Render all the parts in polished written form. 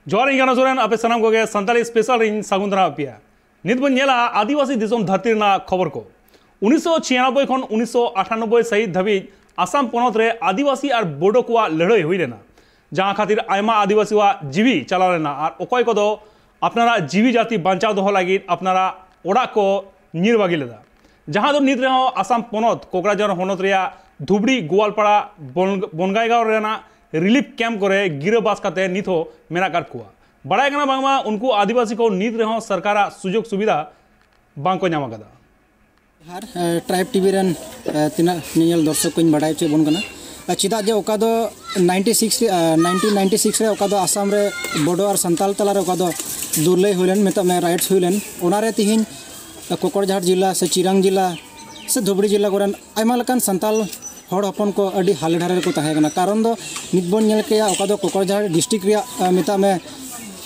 जोहार इंगाना सोरेन आपे सनाम को सानताली स्पेशल रिंग सागुन दारा पे नित बन नेला आदिवासी दिसोम धरती ना खबर को 1996 खन 1998 सहित धाबी आसाम पनत रे आदिवासी और बोडो को लड़ाई हुई लेना जहां खातिर आयमा आदिवासी जीवी चला लेना और अकय को दो अपनारा जीवी जाति बांचाव दोहो लगी अपनारा ओड़ा को नीर बागी लेदा जहां दो नित रेहो आसाम पनत कोकराझार होनत रेया धुबड़ी गोवालपाड़ा बनगाईगांव रेना रिलीफ कैम्प करे गिरबास काते नित हो मेना काट कुआ बड़ाय कना बांगमा उनको आदिवासी को नित रेहो सरकारा सुजोग सुविधा बांग को ᱧᱟᱢ ᱠᱟᱫᱟ हार ट्राइब टीवी रन तिना नियल दर्शक को बड़ाय चे बन कना चिदा जे ओका दो 1996 रे ओका दो आसाम रे बोडो और संताल तला रे ओका दो दुर्लय होलेन मेता में राइट्स होलेन ओना रे तिहिन कोकराझार जिला से चिरांग जिला से धुबड़ी जिला कोरन आयमा लकान संताल हड़ हपन को अड़ी हाले ढारे को ताहे कना कारण दो नितबन नेल के ओका दो कोकराझार डिस्ट्रिक्ट रे मेता में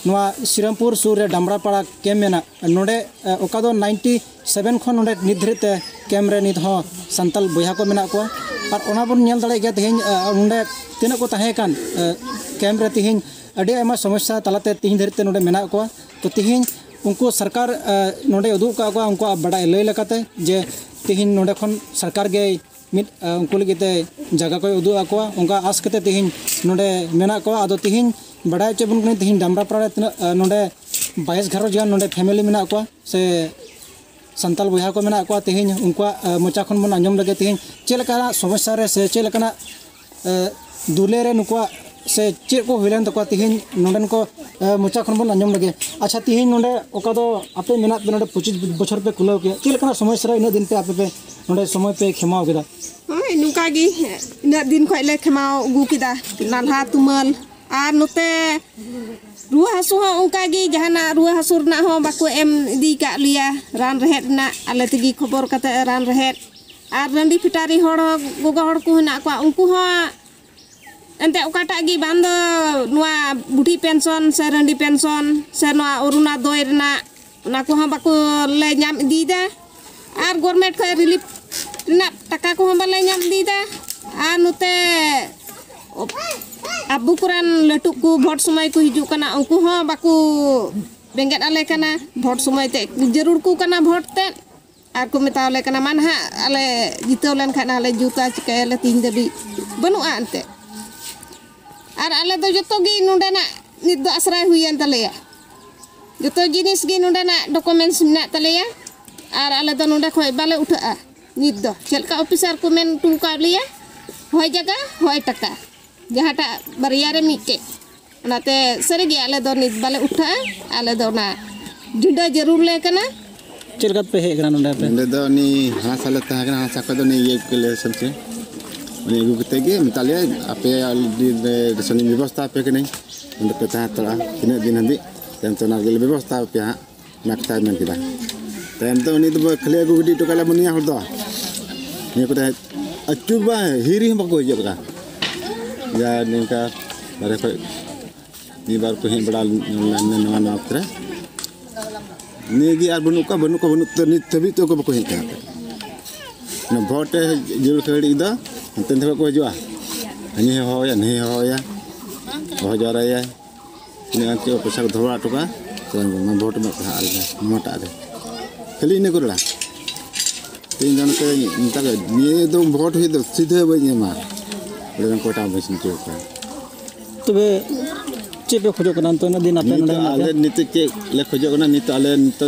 नवा श्रीरामपुर सूर रे डामरापाड़ा कैम्प मेना नोडे ओका दो 97 खन नोडे निधरिते कैम्प रे नित हो संताल बोया को मेना को और ओना बन नेल दाड़े गया तेहिन नोडे तिना को ताहे कान कैम्प रे तेहिन अड़ी आयमा समस्या तलाते तेहिन धरिते नोडे मेना को तो तेहिन उनको सरकार नोडे उदुग का को उनको बड़ा लय लकाते जे तेहिन नोडे खन सरकार गे मिट उनको लगिते जगह को उदुग आको उनका आस कते तेहिन नोडे मेना को आदो तेहिन बड़ा चे बन तेहिन डामरापाड़ा नोडे 22 घर जान नोडे फैमिली मेना को से संताल बोया को मेना को तेहिन उनको मोचा खन बन आंजम लगे तेहिन चेलका समस्या रे से चेलकना दुले रे नुको से चे को हुइलेन तको तेहिन नोडन को मोचा खन बन आंजम लगे अच्छा तेहिन नोडे ओका दो आपे मेना नोडे 25 बछर पे कुलाव के चेलकना समस्या रे इन दिन पे आपे पे नोडे समय पे खेमाव केदा ओय नुका गी इन दिन खइले खेमाव गु केदा नालहा तुमल और नोते रुआ हासु हो उनका गी जहाना रुआ हासुर ना हो बाको एम इदी का लिया रान रहेत ना आले तगी खबर कते रान रहेत और रंडी फिटारी हड़ गोगा हड़ को ना को उनको हो एंते ओकाटा गी बांद नुआ बुढ़ी पेंशन से रंडी पेंशन से नुआ अरुणा दोय ना ना को बाको ले नाम इदीदा और गवर्नमेंट को रिलीफ ना टाका को बाले नाम इदीदा और नोते अबू कुरान लटू को भोट समय को हिजू कना उनको हो बाकू बेंगेट आले कना भोट समय ते जरूर को कना भोट ते आर को मेताले कना मान हा आले जितो लन खाना आले जूता चिकाले तीन देबी बनुआ अंते आर आले दो जतो गी नोंडेना नित दो आश्रय हुयन तलेया जतो जिनिस गी नोंडेना डॉक्यूमेंट्स मेना तलेया आर आले दो नोंडे खय बाले उठा नित दो चलका ऑफिसर को मेन टू का लिया होय जगह होय टका जहाटा बरिया रे मिके ओनाते सरेगे आले दो नित बाले उठा आले दो ना ढिंडा जरूर ले कना चिरगत पे हे ग्रान पे नंदे दो नि हां साले ता ग्रान हां साको दो नि ये के ले सबसे नि गु कते गे मिताले आपे सनी व्यवस्था पे के नहीं नंदे पे ता तला तिने दिन हंदी तेन तो ना गेल व्यवस्था पे हां नक्ता में किदा तेन तो नि तो खले गु गडी टोकाला मुनिया हर दो नि को अचुबा हिरी बको जबरा या निका बारे को नी बार को हें बड़ा नवा नवा करे नेगी आर बनु को तो नित तभी तो को बको हें न भोट जुल खड़ी दा तन को हजुआ नि होया नहीं होया हो जरा या ने के पैसा धोड़ा टका तो भोट में हाल मोटा दे खाली ने करला तीन जन के निता ने दो भोट ही दो सीधे बई मा लेकिन कोटा बसिन के तबे चेपे खोजो कना तो दिन आपे नडे आले नित के ले खोजो कना नित आले नित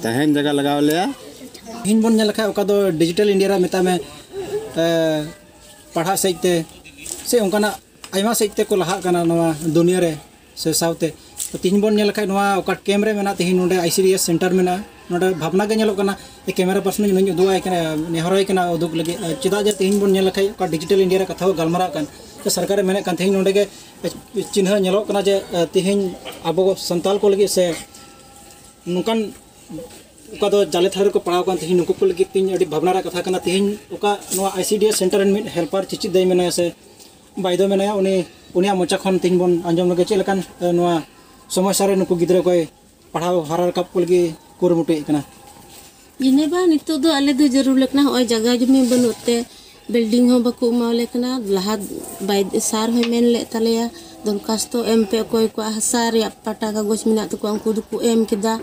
तहन जगह लगाव ले हिन बन नेल खा ओका दो डिजिटल इंडिया रा मेता में पढ़ा सहिते से उनकाना आयमा सहिते को लहा कना नवा दुनिया रे से सावते तो तीन बन नेल खा नवा ओका कैमरा मेना तेहिन नोडे आईसीडीएस सेंटर मेना नोडे भावना के नेलो कना ए कैमरा पर्सन नई दुआय कना नेहरोय कना उदुग लगे चिदा जे तीन बन नेल खा ओका डिजिटल इंडिया रे कथा गलमरा कन तो सरकार मेने कन तेहिन नोडे के चिन्ह नेलो कना जे तेहिन आबो संताल को लगे से नुकान ओका दो जाले थारे को पड़ाव कन तेहिन नुको को लगे तीन अडी भावना रा कथा कना तेहिन ओका नवा आईसीडीएस सेंटर में हेल्पर चिचि दई मेना से बायदो मेना उनिया मोचा खन तीन बन आंजम लगे चेलकान नवा समस्या रे नुको गिद्रा को पढ़ाव हारा कप को लगे कुरमुटे कना जिनेबा नितो दो आले दो जरूर लेकना होय जगह जमी बनुते बिल्डिंग हो बको मावले कना लहा बाय सार होय मेन ले तलेया दरखास्त एम पे कोई को हसा रे पटा कागज मेना तको उनको दुको एम केदा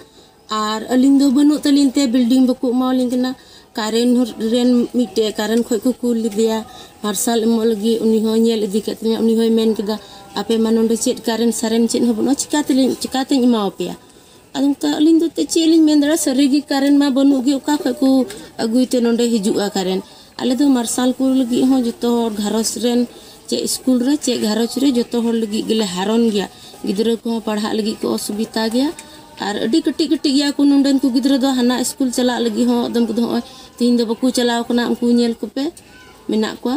और अलिंग दो बनु तलिन ते बिल्डिंग बको मालिंग कना कारण रेन मिटे कारण खोय को कुल दिया मार्शल एमो लगी उनी हो नेल इदी केतने उनी हो मेन केदा आपे मानोंडे चेत कारण सारेन चेत हबनो चिकाते इमाओ पे अदम त अलिंग दो ते चेलिंग मेंदरा सरीगी कारण मा बनु गे ओका खोय को अगुइते नोंडे हिजुआ कारण आले दो मार्शल को लगी हो जतो घरस रेन चे स्कूल रे चे घरच रे जतो हर लगी गेले हारन गया गिदरा को पढ़ा लगी को असुविधा गया और अडी कटी कटी गया को नोंडन को गिदरा दो हना स्कूल चला लगी हो अदम को दो तीन दो बकू चलाव कना उनको नेल को पे मेना को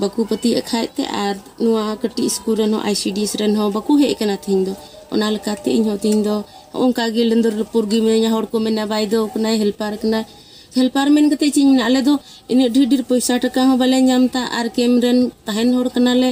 बकू पति खाइते और नुआ कटी स्कूल रे नो आईसीडीएस रे हो बकू हे कना तीन दो ओना लकाते इन हो तीन दो ओंका गे लंदर पुरगी में हर को मेना बाय दो कना हेल्पर मेन कते चिन आले दो इन ढेर पैसा टका हो बाले नामता और कैमरन तहन हर कनाले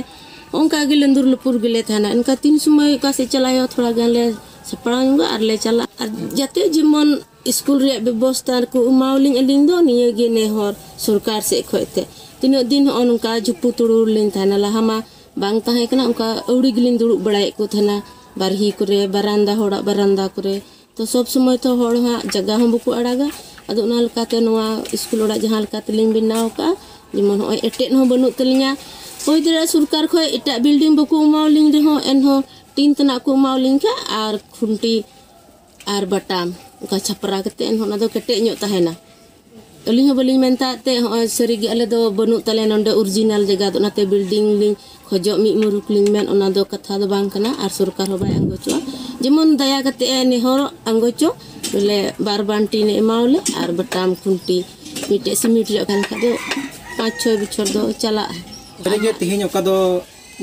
ओंका गे लंदर लपुर गेले थाना इनका 3 समय का से चलायो थोड़ा गान ले सपड़ांगा और ले चला और जाते जेमन स्कूल रे व्यवस्था को उमावलिंग अलिंग दो निये गे ने हर सरकार से खोते तीन दिन ओनका जुपु तुड़ुर लिन थाना लहामा बांग ताहे कना उनका औड़ी गिलिन दुड़ु बड़ाई को थाना बारही करे बरांदा होड़ा बरांदा करे तो सब समय तो हड़ हा जगह हम बुको अड़ागा अदो ना लकाते नोआ स्कूल ओड़ा जहां लकाते लिंग बिनाव का जेमन होय एटेन हो बनु तलिया होय दिरा सरकार खोय एटा बिल्डिंग बको उमावलिंग रे हो एन हो तीन तना को उमावलिंग का और खुंटी और बटाम का छपरा कते एन होना दो केटे ᱧᱚᱜ तहेना अली हो बलिंग मेनता ते होय सरीगी आले दो बनु तले नंडे ओरिजिनल जगह दो नाते बिल्डिंग लिंग खोजो मी मुरुक लिंग मेन ओना दो कथा दो बांग कना और सरकार हो बाय अंगोचो जेमन दया कते ने हर अंगोचो बोले बार बांटी ने एमावले और बटाम खुंटी मिटे सिमिट रे खान खादो 5-6 बछर दो चला रे तिहिन ओका दो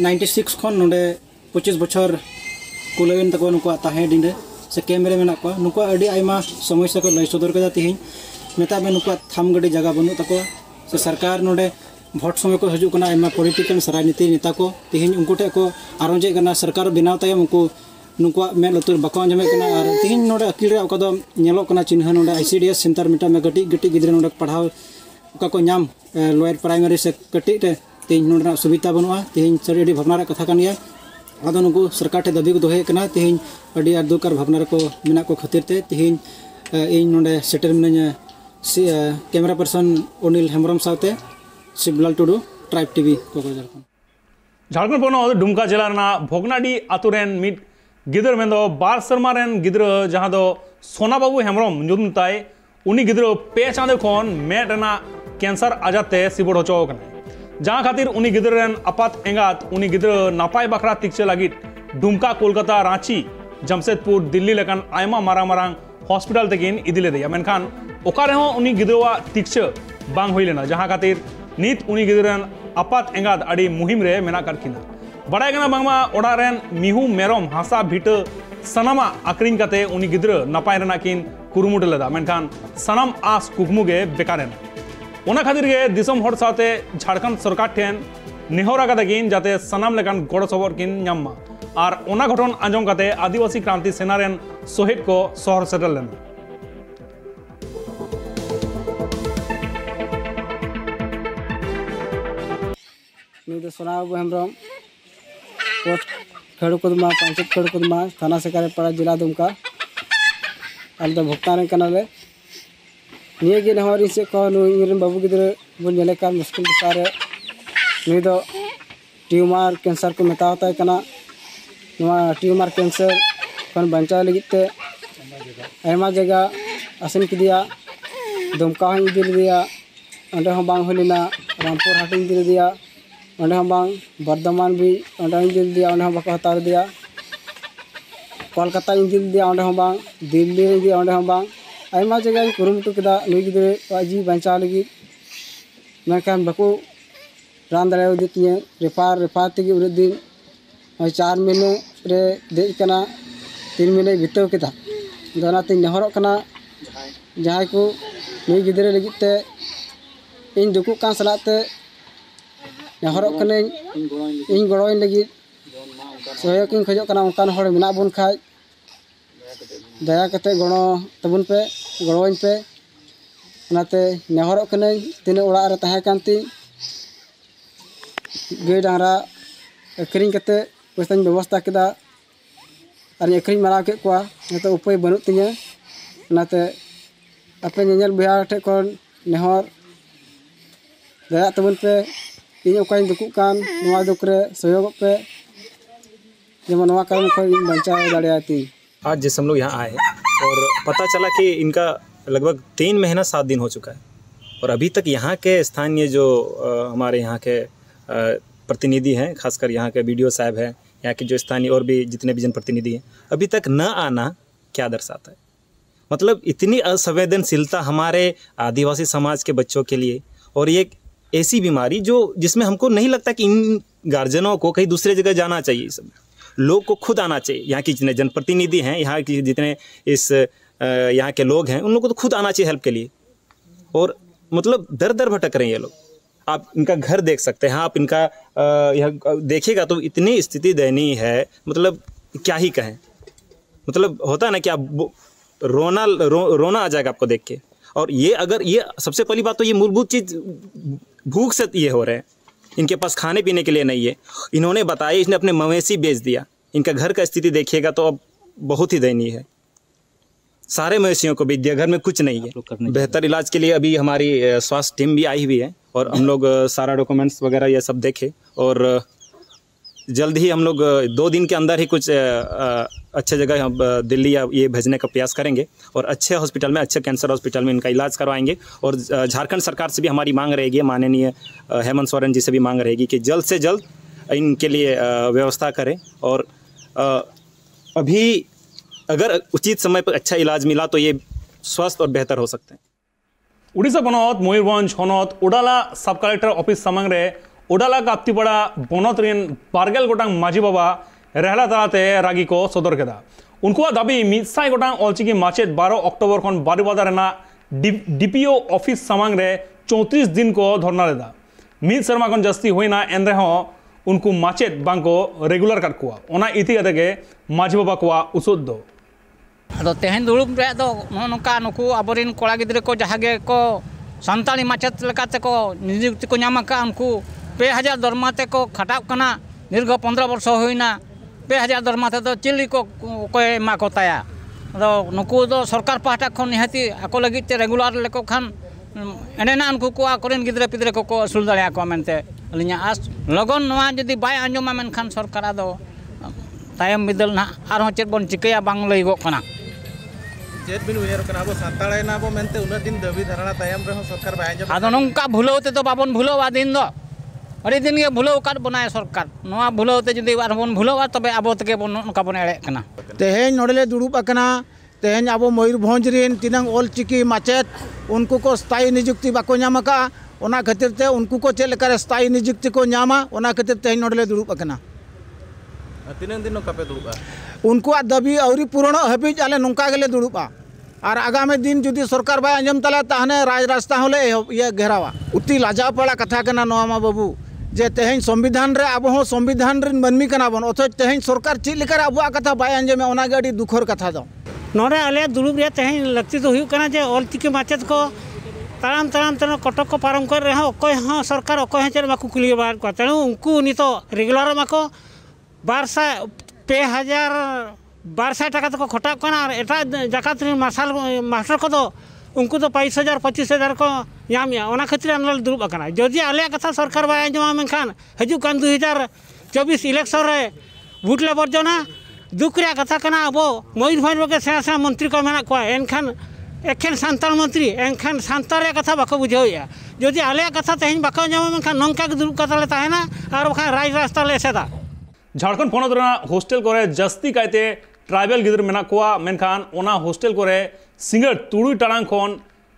96 खन नोडे 25 बछर कुलेन तको नुको ताहे दिने से कैमरे में को नुको अडी आइमा समस्या को लय सदर कदा तिहिन मेता में नुको थाम गडी जगह बनु तको से सरकार नोडे भोट समय को हजू कना आइमा पॉलिटिकल राजनीति नेता को तिहिन उनको टे को आरोजे कना सरकार बनाव तायम उनको नुको में लतुर बको अंजमे कना और तिहिन नोडे अकिल रे ओका दो नेलो कना चिन्ह नोडे आईसीडीएस सेंटर मिटा में गटी गटी गिदरे नोडे पढ़ाव ओका को नाम लोअर प्राइमरी से गटी टे तिहिन नोडे सुविधा बनुआ तिहिन सरी अडी भावना रे कथा कान गया आदो नुको सरकार टे दाबी को दोहे कना तिहिन अडी दुकर भावना रे को मेना को खातिर ते तिहिन इन नोडे सेटर मिना कैमरा पर्सन अनिल हेमब्रम साथे शिवलाल टुडू ट्राइब टीवी कोकराझार झारखंड पोनोत दुमका जिला रना भोगनाडी आतुरेन मिट गिदर में दो बार शर्मा रेन गिदर जहां दो सोना बाबू हेमब्रम जुदुम ताय उनी गिदर पे चांदे खन मेट रना कैंसर आजाते सिबड़ होचो कने जहां खातिर उनी गिदर रेन अपात एंगात उनी गिदर नापाय बखरा तिक्से लागित दुमका कोलकाता रांची जमशेदपुर दिल्ली लेकन आयमा मारांग मारांग हॉस्पिटल तकिन इदिले दिया मेनखान ओकारे हो उनी गिदरवा तिक्से बांग होई लेना जहां खातिर नित उनी गिदरन अपात एंगात अडी मुहिम रे मेना करकिना बड़ाय कना बांगमा ओडा रेन मिहू मेरम हासा भीट सनामा आक्रिन काते उनी गिदर नापाय रेना किन कुरुमुट लेदा मेनखान सनाम आस कुकमुगे बेकारेन ओना खातिर गे दिसम हर साथे झारखंड सरकार ठेन नेहरा काते किन जाते सनाम लेकान गड़ सबर किन ᱧᱟᱢ और ओना घटन आंजम काते आदिवासी क्रांति सेना रेन शहीद को शहर सेटल लेना नुदो सोना बाबू हेमब्रम पोस्ट खड़कुदमा पंचायत खड़कुदमा थाना सेक्रेटरी जिला दुमका आल दो भुगतान कनाले निये गे नहरी से को नुइन बाबू गिदरे बन नेले का मुश्किल सारे नुई दो ट्यूमर कैंसर को मेतावता कना नुआ ट्यूमर कैंसर कन बंचा लगिते आयमा जगह आसन किदिया दुमका हन इदिल दिया अंडे हम बांग होलिना रामपुर हाटिंग दिल दिया अंडे हम बांग बर्धमान भी अंडे दिल दिया अंडे हम बाको हतार दिया कोलकाता दिल दिया अंडे हम बांग दिल्ली दिया अंडे हम बांग आयमा जगह कुरुमुटु केदा नुई गिदरे जी बंचा लगी मेनखान बाको रान दाड़े दितिए रेफार तेगी उन दिन 4 महीने रे देज कना 3 महीने बिताव केदा दोनाते नेहरों कना जहां को नुई गिदरे लगिते इन दुकु कान सलाते नेहरों कने इन गड़ोइन लगी सहयोग इन खोजो कना उनकान हर मेना बन खाय दया कते गणो तबुन पे गड़ोइन पे ओनाते नेहरों कने तिने ओड़ा रे ताहे कांती गाय डांगरा अक्रिंग कते पैसाᱧ व्यवस्था केदा और अखरीन मारा के कोआ नितो उपाय बनू तिᱧा नाते आपे नेñel बया ठे कोन नेहर दया तबन पे इन ओकाइन दुकु कान नोआ दुकरे सहयोग पे जेमन नोआ कारण को बंचा दाड़ियाती। आज जैसे हम लोग यहाँ आए और पता चला कि इनका लगभग 3 महीना 7 दिन हो चुका है और अभी तक यहाँ के स्थानीय जो हमारे यहाँ के प्रतिनिधि हैं, खासकर यहाँ के बीडीओ साहब हैं, यहाँ के जो स्थानीय और भी जितने भी जनप्रतिनिधि हैं, अभी तक न आना क्या दर्शाता है? मतलब इतनी असंवेदनशीलता हमारे आदिवासी समाज के बच्चों के लिए, और ये ऐसी बीमारी जो जिसमें हमको नहीं लगता कि इन गार्जियनों को कहीं दूसरे जगह जाना चाहिए। सब लोग को खुद आना चाहिए। यहाँ के जितने जनप्रतिनिधि हैं, यहाँ के जितने इस यहाँ के लोग हैं, उन लोगों को तो खुद आना चाहिए हेल्प के लिए। और मतलब दर दर भटक रहे हैं ये लोग। आप इनका घर देख सकते हैं, आप इनका यह देखिएगा तो इतनी स्थिति दयनीय है, मतलब क्या ही कहें। मतलब होता है ना कि आप रोना आ जाएगा आपको देख के। और ये अगर ये सबसे पहली बात तो ये मूलभूत चीज़ भूख से ये हो रहे हैं, इनके पास खाने पीने के लिए नहीं है। इन्होंने बताया इसने अपने मवेशी बेच दिया। इनका घर का स्थिति देखिएगा तो अब बहुत ही दयनीय है। सारे मवेशियों को बेच दिया, घर में कुछ नहीं है। बेहतर इलाज के लिए अभी हमारी स्वास्थ्य टीम भी आई हुई है और हम लोग सारा डॉक्यूमेंट्स वगैरह ये सब देखे और जल्द ही हम लोग 2 दिन के अंदर ही कुछ अच्छे जगह हम दिल्ली या ये भेजने का प्रयास करेंगे और अच्छे हॉस्पिटल में, अच्छे कैंसर हॉस्पिटल में इनका इलाज करवाएंगे। और झारखंड सरकार से भी हमारी मांग रहेगी, माननीय हेमंत सोरेन जी से भी मांग रहेगी कि जल्द से जल्द इनके लिए व्यवस्था करें। और अभी अगर उचित समय पर अच्छा इलाज मिला तो ये स्वस्थ और बेहतर हो सकते हैं। उड़ीसा बनत मयूरभंज हनत उडाला सब कलेक्टर ऑफिस सामंग रे उडाला काप्तिपाड़ा बनत रेन 12 गोटांग माजी बाबा रहला तालाते रागी को सदर केदा। उनको दाबी 100 गोटांग ऑलचिकी माचेद 12 अक्टोबर खन बारीबादा रेना डीपीओ ऑफिस सामंग रे 34 दिन को धरना लेदा। 1 सर्मा खन जस्ती होइना एन रेहो उनको माचेद बांको रेगुलर काट कुआ ओना इति कते माजी बाबा कुआ उसुद दो अदो तेहन दुड़ुब रे दो नोका नुकु अबरिन कोड़ा गिद्रे को जहागे को संताली माचेद लेकाते को नियुक्ति को ᱧᱟᱢ उनको 2000 दरमाते को खटाव कना दीर्घ 15 वर्ष होइना 2000 दरमाते तो चिल्ली को कोई मा को ताया अदो नुकु दो सरकार पाहटा खन निहाती आको लगिते रेगुलर लेको खान एनेना उनको को आकोरेन गिद्रे पिद्रे को असुल दाड़िया को मेनते अलिया आस लगन नवा जदि बाय आंजमा मेनखान सरकार दो तायम बिदल ना आरो चेत बन चिकया बांग लई गो कना चेत बिन उयर कना बो साताळेना बो मेनते उना दिन दाबी धारणा तायम रे सरकार बाय आंजम आदो नंका भुलौते तो बाबन भुलौवा दिन दो अड़ी दिन के भुलौ काट बनाए सरकार नवा भुलौते जदि आरबन भुलौवा तबे आबो तके बन नका बन एळे कना तेहेन नोडले दुड़ुब अकना तेहेन आबो मयूरभंज रेन तिनांग ऑलचिकी माचेत उनको को स्थायी नियुक्ति बाको ᱧᱟᱢका ओना खातिर ते उनको को चेल करे स्थायी नियुक्ति को ᱧᱟᱢा ओना खातिर तेहेन नोडले दुड़ुब अकना तिनांग दिन नका पे दुड़ुबा उनको दाबी औरी पूर्ण हबिज आले नंका गेले दुड़ुबा और आगामी दिन जुदी सरकार बाय आंजम तला ताहने राज रास्ता होले ये घेरावा उती लाजा पड़ा कथा कना नोमा बाबू जे तेहेन संविधान रे अब हो संविधान रे मनमी कना बन अथच तेहेन सरकार ची लेकर अबुआ कथा बाय आंजमे ओना गाडी दुखर कथा दो नोरे आले दुड़ुब रे तेहेन लक्ति तो हुयु कना जे ऑलचिकी माचेत को ताराम ताराम तनो कटक को पारम कर रहे अकोय हां सरकार अकोय चेर बाकु कुली बार को तेनु उनको नितो रेगुलर माको 1200 टाका तो खटा कना और एटा जाकात मार्शल मास्टर को तो उनको तो 25000 को यामिया ओना खातिर अनल दुरुब अकना जदि आले कथा सरकार बाय जमा मेनखान हजू कान 2024 इलेक्शन रे वोट ले बर्जना दुख रे कथा कना अबो मयूरभंज के सेना मंत्री को मेना को एनखान एखेन सांताल मंत्री एनखान सांताल रे कथा बाको बुझावया जदि आले कथा तेहन बाको जमा मेनखान नंका दुरुब कथा ले ताहेना और बखा राज रास्ता ले सेदा झारखंड पोनत रेना हॉस्टेल करे जस्ती कायते ट्राइबल गिद्र मेना कोआ मेनखान ओना हॉस्टेल करे सिंगर 3 टाड़ांग खन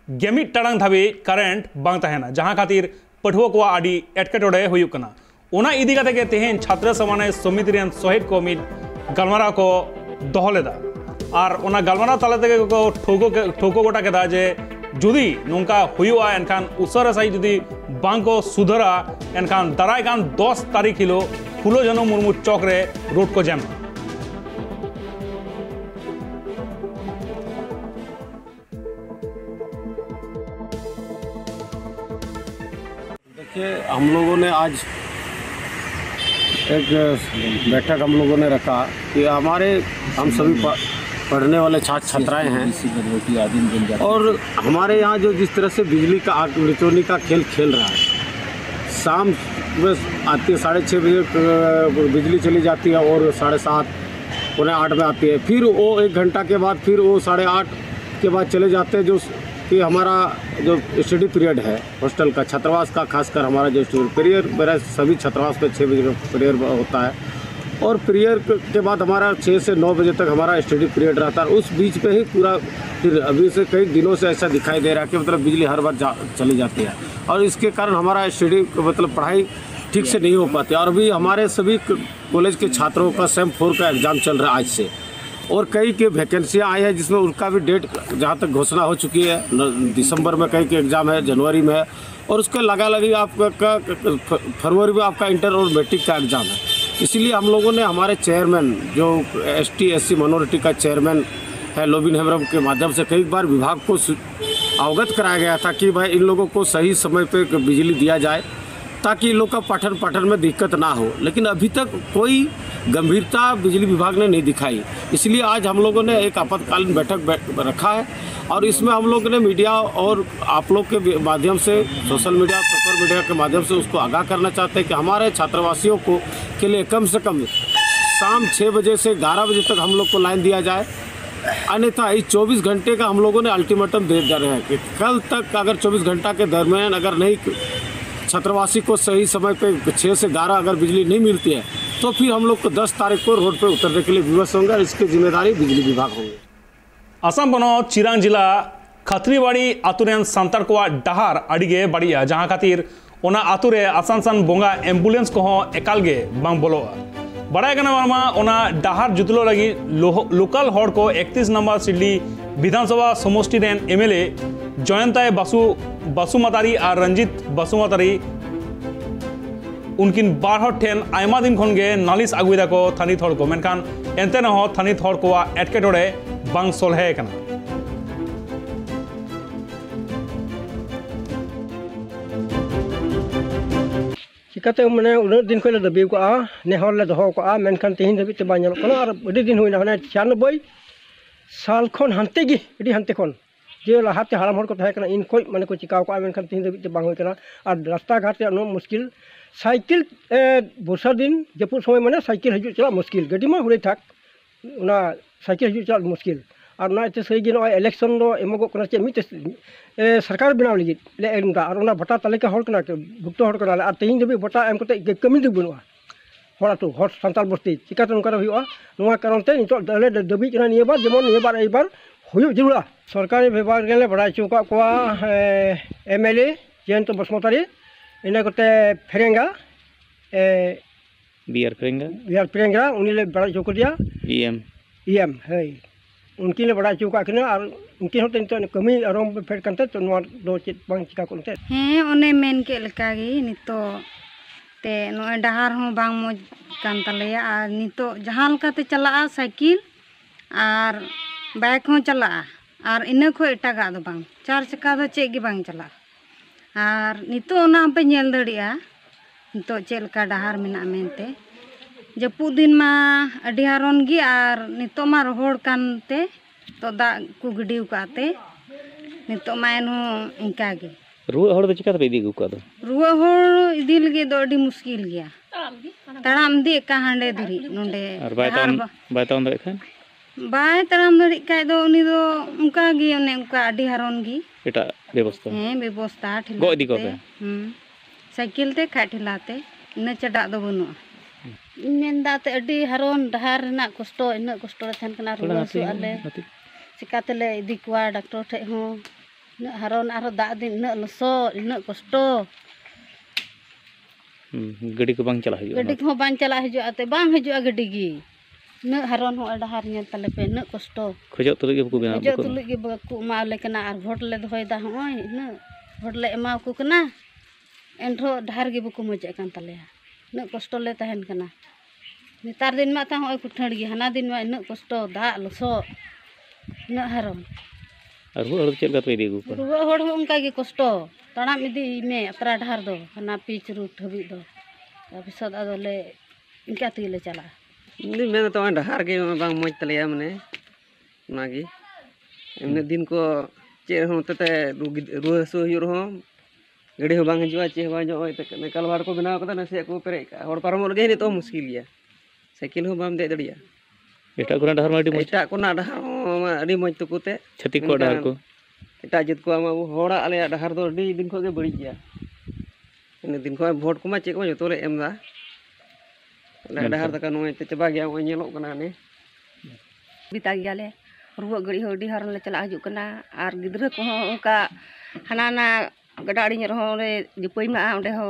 9 टाड़ांग धाबी कारेंट बांग ताहेना जहां खातिर पठुआ कोआ आडी एटकेटोडे हुयुक कना ओना इदी काते के तेहेन छात्र समाने समिति रेन सहित को मिद गलमारा को दोहलेदा और ओना गलमारा ताले तके को ठोको गोटा केदा जे जुदी नोंका हुयुआ एनखान उसरा सही जुदी बांग को सुधरा एनखान दाराय कान 10 तारीख हिलो फुलो जनो मुर्मू चौक रे रोड को जैम। देखिए हम लोगों ने आज एक बैठक हम लोगों ने रखा कि हम सभी पढ़ने वाले छात्र छात्राएं हैं और हमारे यहाँ जो जिस तरह से बिजली का आग लिचोनी का खेल खेल रहा है, शाम में आती है 6:30 बजे बिजली चली जाती है और 7:30 पौने 8 में आती है, फिर वो 1 घंटा के बाद फिर वो 8:30 के बाद चले जाते हैं। जो कि हमारा जो स्टडी पीरियड है हॉस्टल का छात्रावास का, खासकर हमारा जो स्टडी पीरियड मेरा सभी छात्रावास पे 6 बजे का पीरियड होता है और पीरियड के बाद हमारा 6 से 9 बजे तक हमारा स्टडी पीरियड रहता है। उस बीच पे ही पूरा फिर अभी से कई दिनों से ऐसा दिखाई दे रहा है कि मतलब बिजली हर बार चली जाती है और इसके कारण हमारा स्टडी मतलब पढ़ाई ठीक से नहीं हो पाती। और अभी हमारे सभी कॉलेज के छात्रों का सेम 4 का एग्ज़ाम चल रहा है आज से और कई के वैकेंसियाँ आई है जिसमें उनका भी डेट जहाँ तक घोषणा हो चुकी है, दिसंबर में कई के एग्ज़ाम है, जनवरी में है और उसका लगी आपका फरवरी में आपका इंटर और मैट्रिक का एग्ज़ाम है। इसीलिए हम लोगों ने हमारे चेयरमैन जो ST SC माइनॉरिटी का चेयरमैन है लोबिन हेम्ब्रम के माध्यम से कई बार विभाग को अवगत कराया गया था कि भाई इन लोगों को सही समय पे बिजली दिया जाए ताकि इन लोग का पठन में दिक्कत ना हो, लेकिन अभी तक कोई गंभीरता बिजली विभाग ने नहीं दिखाई। इसलिए आज हम लोगों ने एक आपातकालीन बैठक रखा है और इसमें हम लोगों ने मीडिया और आप लोग के माध्यम से, सोशल मीडिया, पेपर मीडिया के माध्यम से उसको आगाह करना चाहते हैं कि हमारे छात्रवासियों को के लिए कम से कम शाम 6 बजे से 11 बजे तक हम लोग को लाइन दिया जाए, अन्यथा इस 24 घंटे का हम लोगों ने अल्टीमेटम दे रहे हैं कि कल तक अगर 24 घंटा के दरमियान अगर नहीं छात्रवासी को सही समय पे 6 से 11 अगर बिजली नहीं मिलती है तो फिर हम लोग को 10 तारीख को रोड पे उतरने के लिए विवश होंगे और इसकी जिम्मेदारी बिजली विभाग होंगे। आसाम बनत चिरांग जिला खतरीबाड़ी आतुरेन सांतार को डहार अड़ीगे बढ़िया जहां खातिर ओना आतुरे आसानसान बोंगा एम्बुलेंस को एकाल गे बांग बोलोआ बड़ाय कना मामा ओना डहार जुतलो लगी लोकल हॉड को 31 नंबर सिडली विधानसभा समष्टि रेन MLA जयंताय बासुमतारी और रंजित बासुमतारी उनकिन बार हर ठेन आयमा दिन खन गे नालिस आगुदा को थानित हर को मेनखान एनते न थानित हर को एटकेटोड़े बांग सोलहे कना। चिकाते माने उन दिन खले दबी को ने हर ले दहो को मेनखान तेहिन दबी ते बां कना और अडी दिन हुइना हने 96 साल खन हंते गी अडी हंते खन जे लाहाते हाराम हर को थाय कना इन कोई माने को चिकाव को मेनखान तेहिन दबी ते बांग होय कना और रास्ता घाट नो मुश्किल साइकिल बर्षा दिन जपुर समय माने साइकिल हजू चला मुश्किल गाड़ी मा हुरे थाक उना साइकिल हजू चला मुश्किल और ना इते सही गे नो इलेक्शन दो एमगो कना चे मिते सरकार बनाव लगी ले एमदा और उना भटा तालिका हर कना भुक्तो हर कना और तेहिन दबी भटा एम कते कमी दु बनुआ हरा तो हर संताल बस्ती चिकाते उनका हुआ नोआ कारण ते नितो दले दबी कना निये बार जेमन निये बार ए बार हुयु जरुरा सरकारी विभाग गेले बड़ा चौका को MLA जयंत बासुमतारी इना कोते फेरेंगा बियर फेरेंगा उनी ले बड़ा चौक दिया EM है उनकी ले बड़ा चौका कना और उनकी होते तो कमी आरंभ फेर कंते तो नोआ दो चित बांग चिका कोनते हे ओने मेन के लका गी नितो ते नो डहार हो बांग मो कान तलेया और नितो जहां लकाते चला साइकिल और बाइक हो चला और इना खो एटागा दो बांग 4 चक्का दो चे गी बांग चला और नितो ना पे नेल दड़िया नितो चेलका डहार मेना मेनते जपू दिन मा अडी हारोन गी और नितो मा रोहड़ कानते तो दा को गडिउ काते नितो मा एनु इंका गे रुआ हड़ चिका तबे इदी गुका दो रुआ हड़ इदी लगे दो अडी मुश्किल गया तड़ाम दी का हांडे धरी नोंडे और बाय ताउन दे खान बाय तड़ाम दड़ी काय दो उनी दो उनका गी ओने उनका अडी हारोन गी एटा व्यवस्था व्यवस्था ठिला गो इदी को पे साइकिल ते खा ठिलाते इना चडा दो बनु मेंदा ते अडी हारोन डहार ना कष्टो इन कष्टो थान कना रुआ सु आले चिकाते ले इदी कुआ डॉक्टर ठे हो इन हारोन आरो दा दिन इन लसो इन कष्टो गडी को बांग चला हिजु गडी को बांग चला हिजु आते बांग हिजु गडी गी न हारोन हो डहार नेल तले पे न कष्टो खजो तुलु गे बकु बिना खजो तुलु गे बकु माले कना आर भोट ले दोय दा होय न भोट ले एमा को कना एनरो डहार गे बकु मजे कान तले न कष्टो ले तहन कना नितार दिन मा ता होय कुठड़ गे हना दिन मा न कष्टो दा लसो न हारोन और रुआ चेल का तो इदी गु रुआ हड़ हो उनका गे कष्टो तड़ाम इदी में अपरा डहार दो हना पिच रूट हबी दो तबिसद आदोले इनका तेले चला मैं तो डहार के बांग मज तले माने नागी एमने दिन को चे होते रुआ हसू हो गाड़ी हो बांग हजूआ चे बांग कल बार को बनाव कदा नसे को पेरे और पारम लगे नि तो मुश्किल गया साइकिल हो बाम दे दड़िया एटा कोना डहार माडी एटा कोना डहार अडी मज तुकुते छती को डहार को एटा जित को आमा होड़ा आले डहार दो अडी दिन को गे बड़ी गया इन दिन को वोट को मा चे को जतो ले एमदा डहार तक नो ते चबा गया ओ नेलो कना ने बिता गया ले रुआ गड़ी हो डिहार ले चला हजू कना और गिद्रा को उनका हनाना गडाड़ी रहो रे जुपई मा ओंडे हो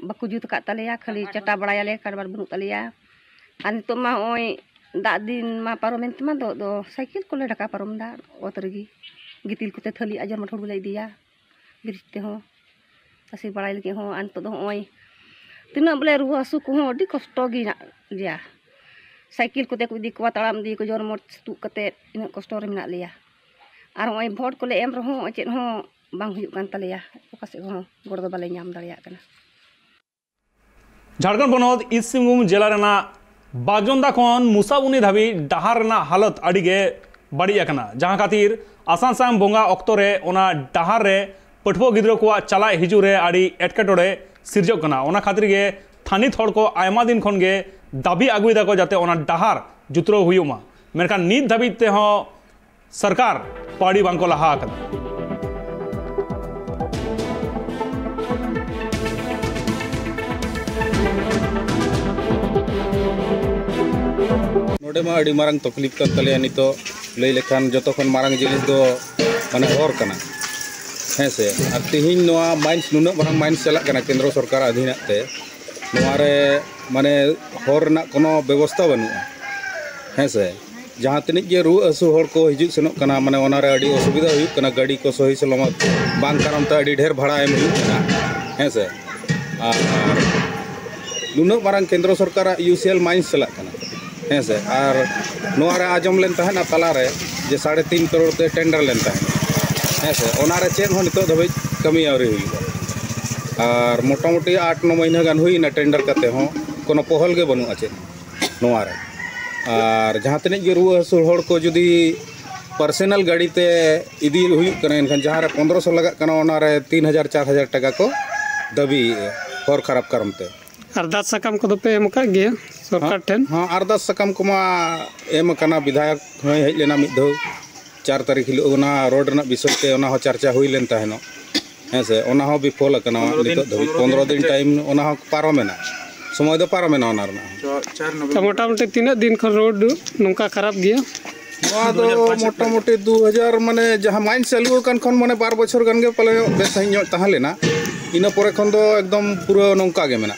बाकू जुत का तलिया खाली चटा बड़ायाले कारबार बनु तलिया आ नितो मा ओय दा दिन मा पारोमेन तमा दो साइकिल को ले ढका पारोम दा ओतरगी गितिल कोते थली अजर मठोड़ बुलाई दिया गिरते हो तसी बड़ाई लगे हो आ नितो दो ओय तिना बोले रुआ हसू को हो अडी कष्ट गी लिया साइकिल कोते को दी को ताड़ाम दी को जोर मोट तु कते इन कष्ट रे मिना लिया और ओय भोट को ले एम रहो चेत हो बांग हुयु कान तलिया ओका से हो गोड़ दो बाले नाम दाड़िया कना झारखंड बनोद ईस्ट सिंहभूम जिला रेना बागजोंदा खन मुसाबुनी धाबी डहार रेना हालत अडिगे बड़ी अकना जहां खातिर आसान साम बोंगा ऑक्टो रे ओना डहार रे पठवो गिद्रो को चला हिजू रे अड़ी एटकेटोड़े सिरजो कना ओना खातिर गे थानित हड़ को आयमा दिन खन गे दाबी आगुई दाको जाते ओना डहार जुतरो हुयुमा मेनखान नीत धाबी ते हो सरकार पाड़ी बांको लहा अकना नोडे मा अड़ी मारंग तकलीफ कर तले नितो लई लेखान जतो खन मारंग जिनिस दो माने हर कना है से और तिहिन नोआ माइंस नुनो मारंग माइंस चला कना केंद्र सरकार अधीन ते नोआरे माने हर ना कोनो व्यवस्था बनुआ है से जहां तनिक जे रु असु हर को हिजु सनो कना माने ओनारे अड़ी असुविधा हुई कना गाड़ी को सही सलामत बांग कारण ते अड़ी ढेर भाड़ा एम हुई कना है से और नुनो मारंग केंद्र सरकार यूसीएल माइंस चला कना है से और नोआरे आजम लेन तहना तलारे जे 3.5 करोड़ ते टेंडर लेन तहना है से ओनारे चेन हो नितो धबे कमी आवरी हुई और मोटामोटी 8-9 महीना गान हुई ना टेंडर कते हो कोनो पहल गे बनु आचे नोआरे और जहां तने गे रुआ हसु हड़ को जुदी पर्सनल गाड़ी ते इदी हुई कना एनखान जहां रे 1500 लगा कना ओनारे 3000-4000 टाका को दबी हर खराब करमते अरदास सकम को पे एम का गे सरकार ठेन हाँ अरदास सकम को मा एम कना विधायक हय हेज लेना मिद दो 4 तारीख हिलो ओना रोड ना विषय ते ओना हो चर्चा हुई लेन ताहेनो है से ओना हो विफल कना नितो धबी 15 दिन टाइम ओना हो पारमेना समय दो पारमेना ओना रना मोटामोटी 3 दिन खन रोड नोंका खराब गया नोआ दो मोटामोटी 2000 माने जहां माइन चालू कान खन माने 12 बछर गन गे पले बेस हई ताहा लेना इना परे खन दो एकदम पूरा नोंका गे मेना